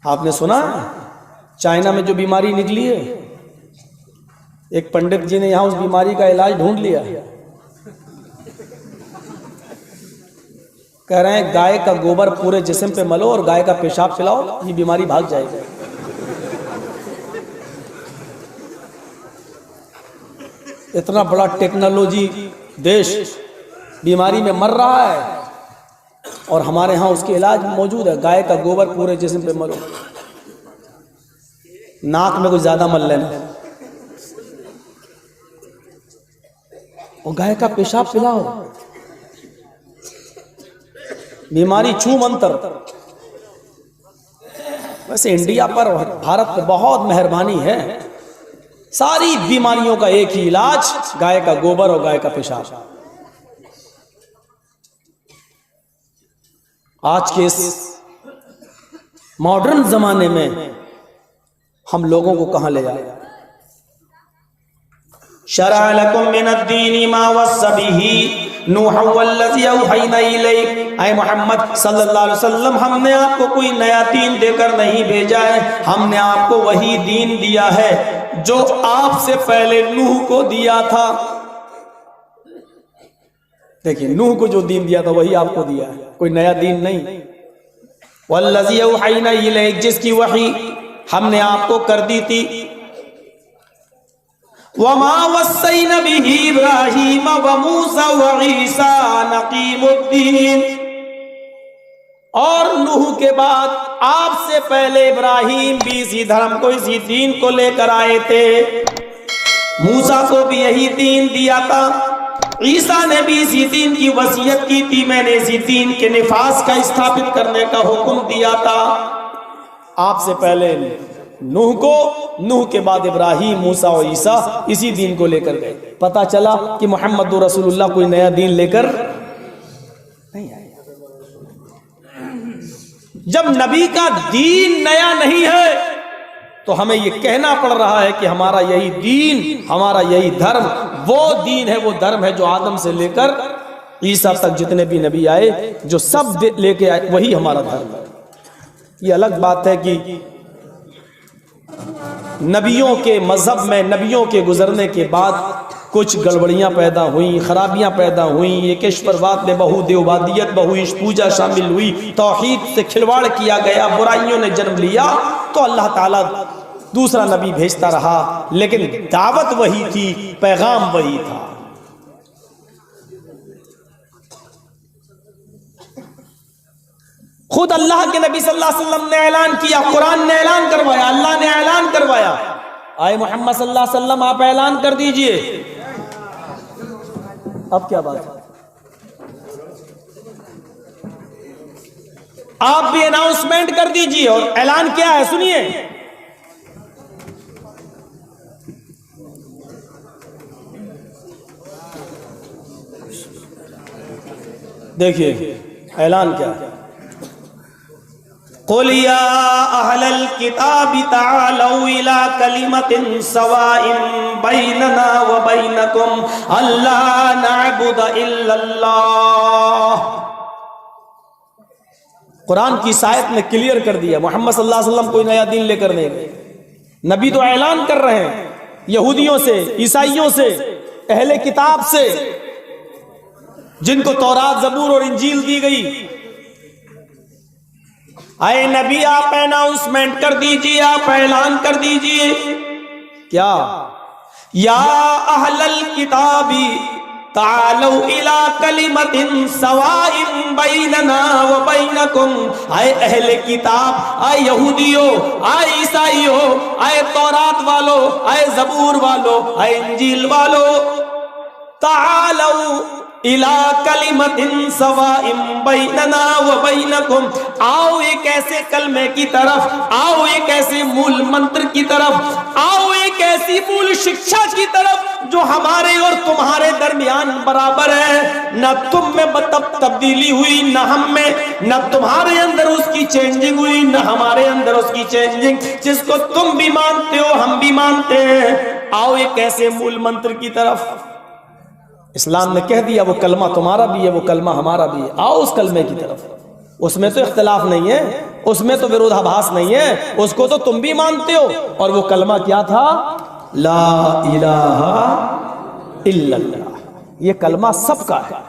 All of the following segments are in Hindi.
आपने सुना चाइना में जो बीमारी निकली है, एक पंडित जी ने यहां उस बीमारी का इलाज ढूंढ लिया। कह रहे हैं गाय का गोबर पूरे जिस्म पे मलो और गाय का पेशाब पिलाओ, ये बीमारी भाग जाएगी। इतना बड़ा टेक्नोलॉजी देश बीमारी में मर रहा है और हमारे यहाँ उसके इलाज मौजूद है। गाय का गोबर पूरे जिस्म पे मलो, नाक में कुछ ज्यादा मल लेना और गाय का पेशाब पिलाओ, बीमारी छू मंतर। वैसे इंडिया पर भारत पर बहुत मेहरबानी है, सारी बीमारियों का एक ही इलाज गाय का गोबर और गाय का पेशाब। आज के इस मॉडर्न जमाने में हम लोगों को कहां ले जाए। शरअ लकुम मिनद्दीनि मा वस्सा बिही नूह वल्लज़ी औहैना इलैक। ऐ मोहम्मद सल्लल्लाहु अलैहि वसल्लम, हमने आपको कोई नया दीन देकर नहीं भेजा है, हमने आपको वही दीन दिया है जो आपसे पहले नूह को दिया था। देखिए, नूह को जो दीन दिया था वही आपको दिया है, कोई नया दीन नहीं। वल्लज़ी औहैना इलैक, जिसकी वही हमने आपको कर दी थी। वमा वस्सैना बिही इब्राहीम व मूसा व ईसा नक़ीमुद्दीन, और नूह के बाद आपसे पहले इब्राहीम भी इसी धर्म को, इसी दीन को लेकर आए थे। मूसा को भी यही दीन दिया था, ईसा ने भी इसी दीन की वसीयत की थी, मैंने इसी दीन के निफाज का स्थापित करने का हुक्म दिया था। आपसे पहले नूह को, नूह के बाद इब्राहीम, मूसा और ईसा इसी दीन को लेकर गए। पता चला कि मोहम्मद रसूलुल्लाह कोई नया दीन लेकर नहीं आए। जब नबी का दीन नया नहीं है तो हमें यह कहना पड़ रहा है कि हमारा यही दीन, हमारा यही धर्म वो दीन है, वो धर्म है जो आदम से लेकर ईसा तक जितने भी नबी आए, जो सब लेके आए, वही हमारा धर्म है। ये अलग बात है कि नबियों के मजहब में, नबियों के गुजरने के बाद कुछ गड़बड़ियां पैदा हुई, खराबियां पैदा हुई, एकेश्वरवाद में बहुदेववादियत, बहुईश पूजा शामिल हुई, तौहीद से खिलवाड़ किया गया, बुराइयों ने जन्म लिया, तो अल्लाह ताला दूसरा नबी भेजता रहा, लेकिन दावत वही थी, पैगाम वही था। खुद अल्लाह के नबी सल्लल्लाहु अलैहि वसल्लम ने ऐलान किया, कुरान ने ऐलान करवाया, अल्लाह ने ऐलान करवाया। आए मोहम्मद सल्लल्लाहु अलैहि वसल्लम, आप ऐलान कर दीजिए। अब क्या बात है, आप भी अनाउंसमेंट कर दीजिए। और ऐलान क्या है सुनिए, देखिए ऐलान क्या है। क़ुल या अहलल किताबि तालौ इला कलिमतिन सवाइन बैनना व बैनकुम अल्ला नअबुद इल्लल्लाह। कुरान की आयत ने क्लियर कर दिया, मोहम्मद सल्लल्लाहु अलैहि वसल्लम कोई नया दीन लेकर नहीं गए। नबी तो ऐलान कर रहे हैं यहूदियों से, ईसाइयों से, अहले किताब से, जिनको तौरात, ज़बूर और इंजील दी गई। आए नबी, आप अनाउंसमेंट कर दीजिए, आप ऐलान कर दीजिए। क्या? या अहलल किताबी तालौ इला कलिमतिन सवाइन बैनना व बैनकुम। आए अहले किताब, आए यहूदियों, आए ईसाइयों, आए तौरात वालों, आए ज़बूर वालों, आए इंजील वालों, तालौ इला कलिमतिन सवाइन बैनना व बैनकुम। आओ एक ऐसे कलमे की तरफ, आओ एक ऐसे मूल मंत्र की तरफ, आओ एक ऐसी मूल शिक्षा की तरफ जो हमारे और तुम्हारे दरमियान बराबर है। न तुम में तब्दीली हुई, न हम में, न तुम्हारे अंदर उसकी चेंजिंग हुई, न हमारे अंदर उसकी चेंजिंग। जिसको तुम भी मानते हो, हम भी मानते हैं। आओ एक ऐसे मूल मंत्र की तरफ। इस्लाम ने कह दिया वो कलमा तुम्हारा भी है, वो कलमा हमारा भी है, आओ उस कलमे की तरफ। उसमें तो इख्तिलाफ नहीं है, उसमें तो विरोधाभास नहीं है, उसको तो तुम भी मानते हो। और वो कलमा क्या था? ला इलाहा इल्लल्लाह। ये कलमा सबका है।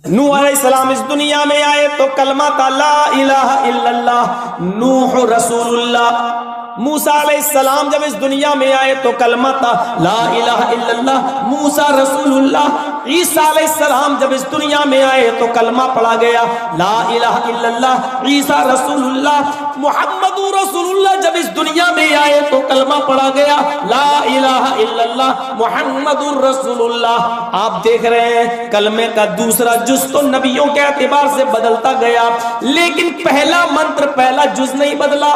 नूह अलैहिस्सलाम इस दुनिया में आए तो कलमा था ला इलाहा इल्लल्लाह। नूह रसूलुल्लाह। मूसा अलैहिस्सलाम जब इस दुनिया में आए तो कलमा था ला इलाहा इल्लल्लाह। मूसा रसूलुल्लाह। ईसा अलैहिस्सलाम जब इस दुनिया में आए तो कलमा पढ़ा गया ला इलाहा इल्लल्लाह। ईसा रसूलुल्लाह। मुहम्मदुर रसूलुल्लाह जब इस दुनिया में आए तो कलमा पढ़ा गया ला इलाहा इल्लल्लाह मुहम्मदुर रसूलुल्लाह। आप देख रहे हैं कलमे का दूसरा जुज तो नबियों के एतबार से बदलता गया, लेकिन पहला मंत्र, पहला जुज नहीं बदला।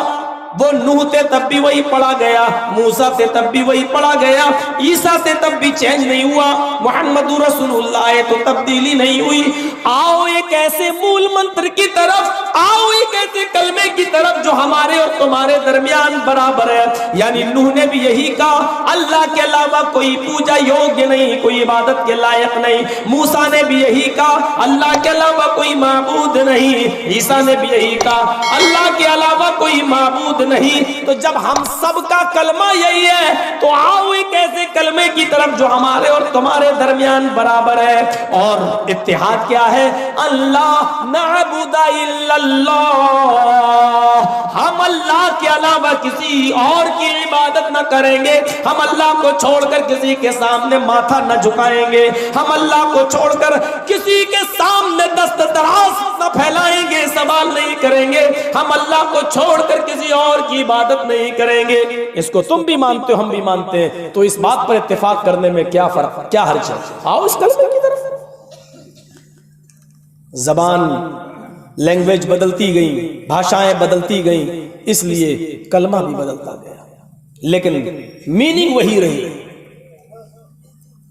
वो नूह थे तब भी वही पढ़ा गया, मूसा थे तब भी वही पढ़ा गया, ईसा थे तब भी चेंज नहीं हुआ, मुहम्मदुर रसूलुल्लाह आए तो तब्दीली नहीं हुई। आओ एक ऐसे मूल मंत्र की तरफ, आओ एक ऐसे कलमे की तरफ जो हमारे और तुम्हारे दरमियान बराबर है। यानी नूह ने भी यही कहा, अल्लाह के अलावा कोई पूजा योग्य नहीं, कोई इबादत के लायक नहीं। मूसा ने भी यही कहा, अल्लाह के अलावा कोई माबूद नहीं। ईसा ने भी यही कहा, अल्लाह के अलावा कोई माबूद नहीं। तो जब हम सब का कलमा यही है तो आओ एक ऐसे कलमे की तरफ जो हमारे और तुम्हारे दरमियान बराबर है। और इत्तिहाद क्या है? अल्लाह नअबुदा इल्लल्लाह। हम अल्लाह के अलावा किसी और की इबादत न करेंगे, हम अल्लाह को छोड़कर किसी के सामने माथा न झुकाएंगे, हम अल्लाह को छोड़कर किसी के सामने दस्त दराज न फैलाएंगे, सवाल नहीं करेंगे, हम अल्लाह को छोड़कर किसी और की इबादत नहीं करेंगे। इसको तुम भी मानते हो, हम भी मानते हैं, तो इस बात पर इत्तेफाक करने में क्या फर्क, क्या हर्ज है? आओ इस कलमे की तरफ। जबान, लैंग्वेज बदलती गई, भाषाएं बदलती गई, इसलिए कलमा भी बदलता गया, लेकिन मीनिंग वही रही।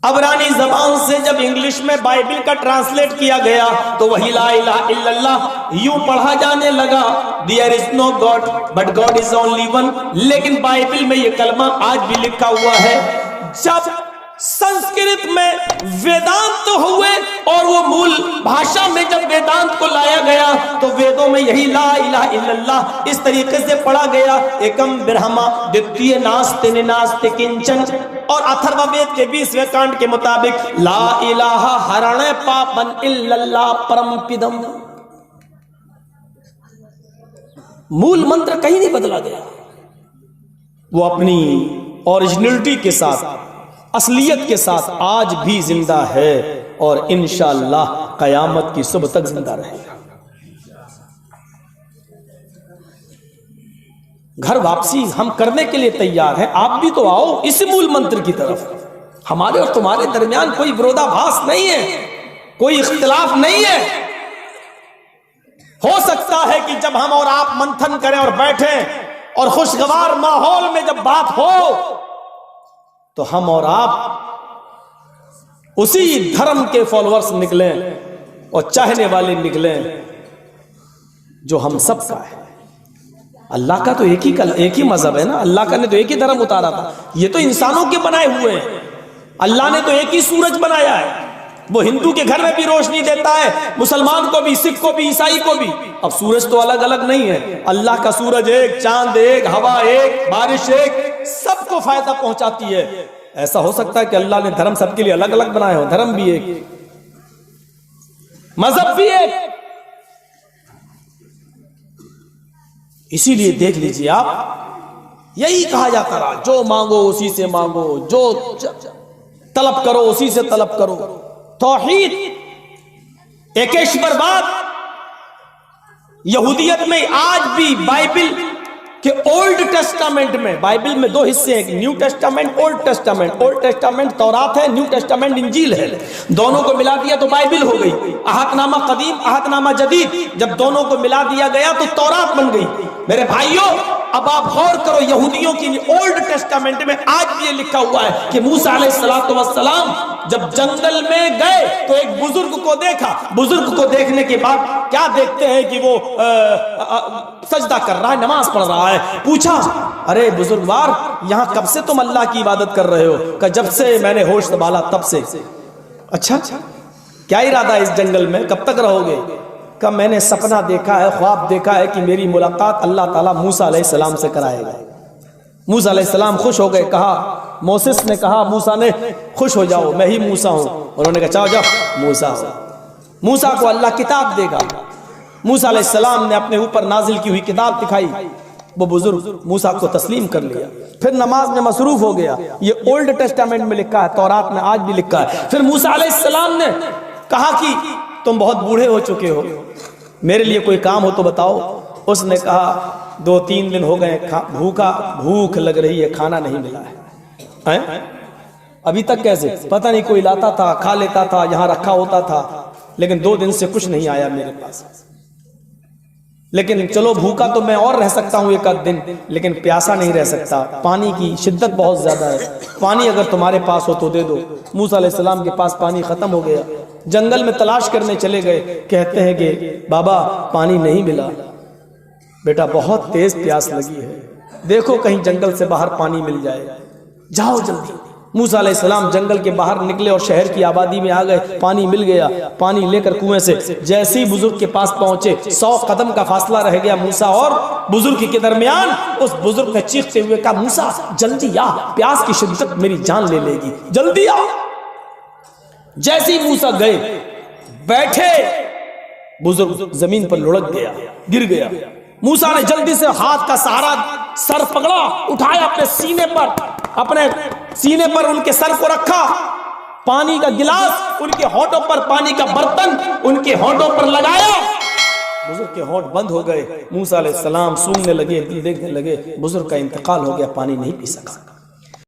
अबरानी जबान से जब इंग्लिश में बाइबल का ट्रांसलेट किया गया तो वही ला इलाहा इल्लल्लाह यूं पढ़ा जाने लगा, there is no God but God is only one. लेकिन बाइबल में यह कलमा आज भी लिखा हुआ है। जब संस्कृत में वेदांत हुए और वो मूल भाषा में जब वेदांत को लाया गया तो वेदों में यही ला इलाहा इल्लल्लाह इस तरीके से पढ़ा गया, एकम ब्रह्मा द्वितीय नास्ति निनास्ति किंचन। और अथर्ववेद के 20वें कांड के मुताबिक ला इलाहा हरणे पापन इल्लल्लाह परमपिदम। मूल मंत्र कहीं नहीं बदला गया, वो अपनी ओरिजिनलिटी के साथ, असलियत के साथ आज भी जिंदा है और इंशाअल्लाह कयामत की सुबह तक जिंदा रहेगा। घर वापसी हम करने के लिए तैयार हैं, आप भी तो आओ इस मूल मंत्र की तरफ। हमारे और तुम्हारे दरमियान कोई विरोधाभास नहीं है, कोई इख्तिलाफ नहीं है। हो सकता है कि जब हम और आप मंथन करें और बैठें और खुशगवार माहौल में जब बात हो तो हम और आप उसी धर्म के फॉलोअर्स निकलें और चाहने वाले निकलें जो हम सब का है। अल्लाह का तो एक ही मजहब है ना, अल्लाह का ने तो एक ही धर्म उतारा था। ये तो इंसानों के बनाए हुए हैं। अल्लाह ने तो एक ही सूरज बनाया है, वो हिंदू के घर में भी रोशनी देता है, मुसलमान को भी, सिख को भी, ईसाई को भी। अब सूरज तो अलग अलग नहीं है, अल्लाह का सूरज एक, चांद एक, हवा एक, बारिश एक, सबको फायदा पहुंचाती है। ऐसा हो सकता है कि अल्लाह ने धर्म सबके लिए अलग अलग बनाए हो? धर्म भी एक, मजहब भी एक। इसीलिए देख लीजिए आप, यही कहा जाता रहा, जो मांगो उसी से मांगो, जो तलब करो उसी से तलब करो। तौहीद, एकेश्वरवाद, यहूदियत में आज भी बाइबल के ओल्ड टेस्टामेंट में, बाइबल में दो हिस्से हैं, new testament, old testament. Old testament तौरात है, न्यू टेस्टामेंट इंजील है। दोनों को मिला दिया तो बाइबल हो गई। अहदनामा कदीम, अहदनामा जदीद, जब दोनों को मिला दिया गया तो तौरात बन गई। मेरे भाइयों, अब आप गौर करो, यहूदियों की ओल्ड टेस्टामेंट में आज भी ये लिखा हुआ है कि मूसा अलैहिस्सलातु वस्सलाम जब जंगल में गए तो एक बुजुर्ग को देखा। बुजुर्ग को देखने के बाद क्या देखते हैं कि वो सजदा कर रहा है, नमाज पढ़ रहा है। पूछा, अरे बुजुर्गवार, यहां कब से तुम अल्लाह की इबादत कर रहे हो? कहा, जब से मैंने होश संभाला तब से। अच्छा, क्या इरादा इस जंगल में, कब तक रहोगे? कहा मैंने सपना देखा है, ख्वाब देखा है कि मेरी मुलाकात अल्लाह ताला मूसा अलैहिस्सलाम से कराएगा। मूसा अलैहिस्सलाम खुश हो गए। कहा, मोसेस ने कहा, मूसा ने, खुश हो जाओ, मैं ही मूसा हूं। उन्होंने कहा जाओ जाओ, मूसा हो। मूसा को अल्लाह किताब देगा। मूसा अलैहिस्सलाम ने अपने ऊपर नाजिल की हुई किताब दिखाई। वो बुजुर्ग मूसा को तस्लीम कर लिया, फिर नमाज में मसरूफ हो गया। ये ओल्ड टेस्टामेंट में लिखा है, तौरात में आज भी लिखा है। फिर मूसा अलैहिस्सलाम ने कहा कि तुम बहुत बूढ़े हो चुके हो, मेरे लिए कोई काम हो तो बताओ। उसने कहा 2-3 दिन हो गए भूख लग रही है, खाना नहीं मिला है। अभी तक कैसे? पता नहीं, कोई लाता था, खा लेता था, यहाँ रखा होता था, लेकिन 2 दिन से कुछ नहीं आया मेरे पास। लेकिन चलो भूखा तो मैं और रह सकता हूँ 1 आध दिन, लेकिन प्यासा नहीं रह सकता। पानी की शिद्दत बहुत ज्यादा है, पानी अगर तुम्हारे पास हो तो दे दो। मूसा अलैहिस्सलाम के पास पानी खत्म हो गया। जंगल में तलाश करने चले गए। कहते हैं कि बाबा पानी नहीं मिला। बेटा बहुत तेज प्यास लगी है, देखो कहीं जंगल से बाहर पानी मिल जाए, जाओ जल्दी। मूसा अलैहिस्सलाम जंगल के बाहर निकले और शहर की आबादी में आ गए। पानी मिल गया। पानी लेकर कुएं से जैसे ही बुजुर्ग के पास पहुंचे, 100 कदम का फासला रह गया मूसा और बुजुर्ग के दरमियान। उस बुजुर्ग ने चीखते हुए कहा, मूसा जल्दी आ, प्यास की शिद्दत मेरी जान ले लेगी, जल्दी आ। जैसे ही मूसा गए, बैठे, बुजुर्ग जमीन पर लुढ़क गया, गिर गया। मूसा ने जल्दी से हाथ का सहारा, सर पकड़ा, उठाया अपने सीने पर उनके सर को रखा। पानी का गिलास उनके होठों पर, पानी का बर्तन उनके होठों पर लगाया। बुजुर्ग के होठ बंद हो गए। मूसा अलैहिस्सलाम सूंघने लगे, देखने लगे, बुजुर्ग का इंतकाल हो गया, पानी नहीं पी सका।